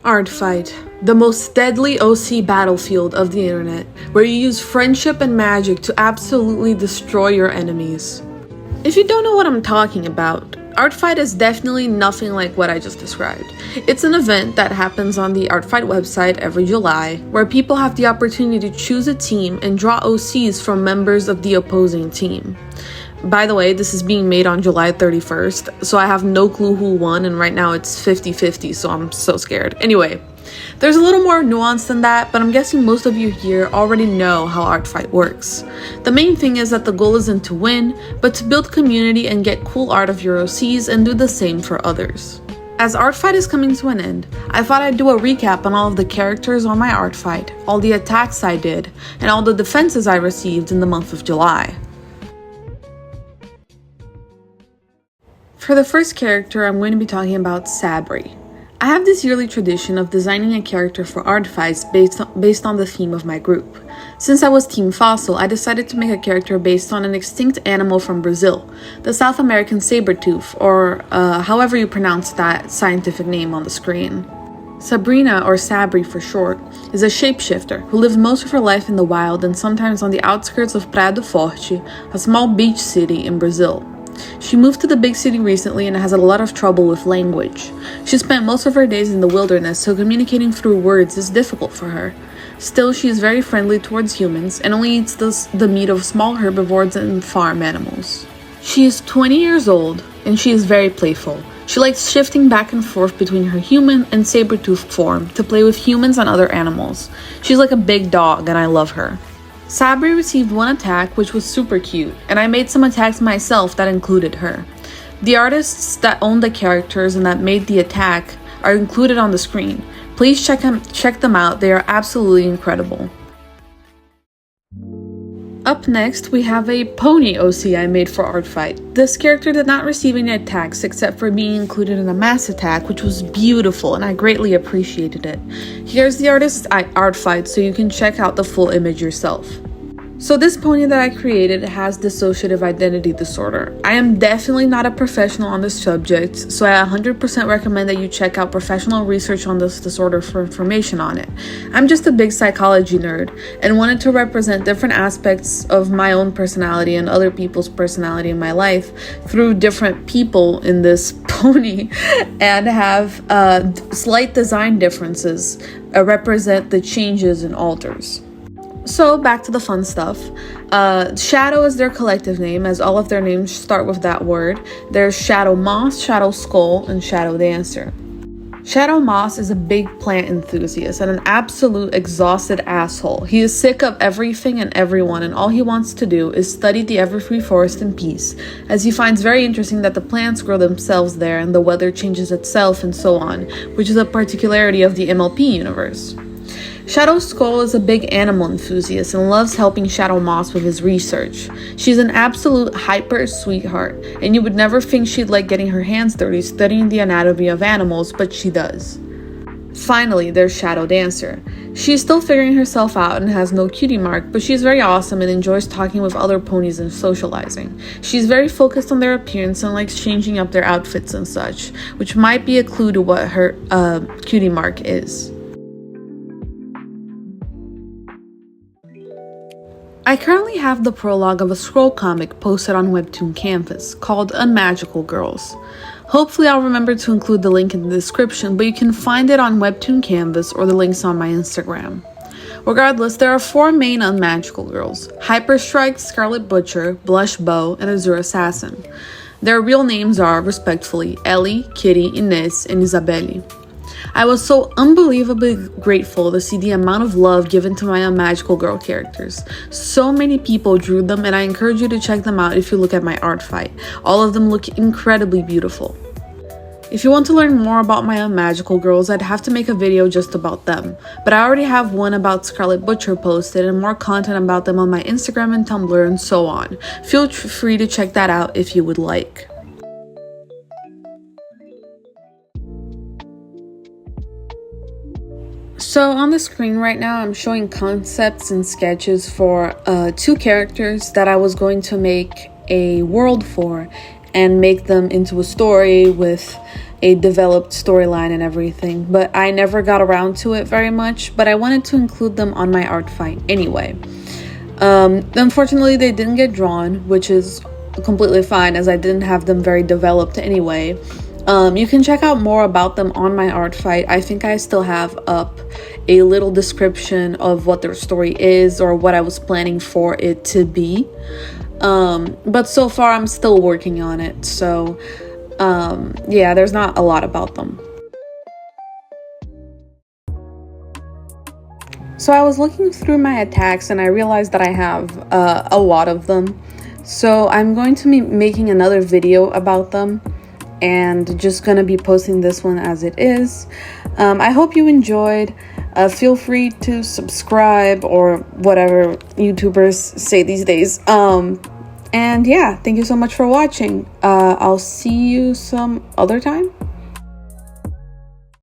ARTFIGHT, the most deadly OC battlefield of the internet, where you use friendship and magic to absolutely destroy your enemies. If you don't know what I'm talking about, ARTFIGHT is definitely nothing like what I just described. It's an event that happens on the ARTFIGHT website every July, where people have the opportunity to choose a team and draw OCs from members of the opposing team. By the way, this is being made on July 31st, so I have no clue who won, and right now it's 50-50, so I'm so scared. Anyway, there's a little more nuance than that, but I'm guessing most of you here already know how ARTFIGHT works. The main thing is that the goal isn't to win, but to build community and get cool art of your OCs and do the same for others. As ARTFIGHT is coming to an end, I thought I'd do a recap on all of the characters on my ARTFIGHT, all the attacks I did, and all the defenses I received in the month of July. For the first character, I'm going to be talking about Sabri. I have this yearly tradition of designing a character for ARTFIGHTs based on the theme of my group. Since I was Team Fossil, I decided to make a character based on an extinct animal from Brazil, the South American saber-tooth, or however you pronounce that scientific name on the screen. Sabrina, or Sabri for short, is a shapeshifter who lives most of her life in the wild and sometimes on the outskirts of Praia do Forte, a small beach city in Brazil. She moved to the big city recently and has a lot of trouble with language. She spent most of her days in the wilderness, so communicating through words is difficult for her. Still, she is very friendly towards humans and only eats the meat of small herbivores and farm animals. She is 20 years old and she is very playful. She likes shifting back and forth between her human and saber-toothed form to play with humans and other animals. She's like a big dog and I love her. Sabri received one attack, which was super cute, and I made some attacks myself that included her. The artists that own the characters and that made the attack are included on the screen. Please check them out, they are absolutely incredible. Up next, we have a pony OC I made for ARTFIGHT. This character did not receive any attacks except for being included in a mass attack, which was beautiful and I greatly appreciated it. Here's the artist's ARTFIGHT so you can check out the full image yourself. So this pony that I created has dissociative identity disorder. I am definitely not a professional on this subject, so I 100% recommend that you check out professional research on this disorder for information on it. I'm just a big psychology nerd and wanted to represent different aspects of my own personality and other people's personality in my life through different people in this pony and have slight design differences represent the changes and alters. So back to the fun stuff. Shadow is their collective name, as all of their names start with that word. There's Shadow Moss, Shadow Skull, and Shadow Dancer. Shadow Moss is a big plant enthusiast and an absolute exhausted asshole. He is sick of everything and everyone, and all he wants to do is study the everfree forest in peace, as he finds very interesting that the plants grow themselves there and the weather changes itself and so on, which is a particularity of the MLP universe. Shadow Skull is a big animal enthusiast and loves helping Shadow Moss with his research. She's an absolute hyper sweetheart, and you would never think she'd like getting her hands dirty studying the anatomy of animals, but she does. Finally, there's Shadow Dancer. She's still figuring herself out and has no cutie mark, but she's very awesome and enjoys talking with other ponies and socializing. She's very focused on their appearance and likes changing up their outfits and such, which might be a clue to what her cutie mark is. I currently have the prologue of a scroll comic posted on Webtoon Canvas called Unmagical Girls. Hopefully I'll remember to include the link in the description, but you can find it on Webtoon Canvas or the links on my Instagram. Regardless, there are 4 main Unmagical Girls: Hyperstrike, Scarlet Butcher, Blush Bow, and Azure Assassin. Their real names are, respectfully, Ellie, Kitty, Inez, and Isabelle. I was so unbelievably grateful to see the amount of love given to my Unmagical Girl characters. So many people drew them, and I encourage you to check them out if you look at my ARTFIGHT. All of them look incredibly beautiful. If you want to learn more about my Unmagical Girls, I'd have to make a video just about them, but I already have one about Scarlet Butcher posted and more content about them on my Instagram and Tumblr and so on. Feel free to check that out if you would like. So on the screen right now, I'm showing concepts and sketches for 2 characters that I was going to make a world for and make them into a story with a developed storyline and everything, but I never got around to it very much, but I wanted to include them on my art fight anyway. Unfortunately, they didn't get drawn, which is completely fine as I didn't have them very developed anyway. You can check out more about them on my art fight. I think I still have up a little description of what their story is or what I was planning for it to be. But so far I'm still working on it. So yeah, there's not a lot about them. So I was looking through my attacks and I realized that I have a lot of them. So I'm going to be making another video about them and just gonna be posting this one as it is. I hope you enjoyed. Feel free to subscribe or whatever YouTubers say these days. And yeah, thank you so much for watching. I'll see you some other time.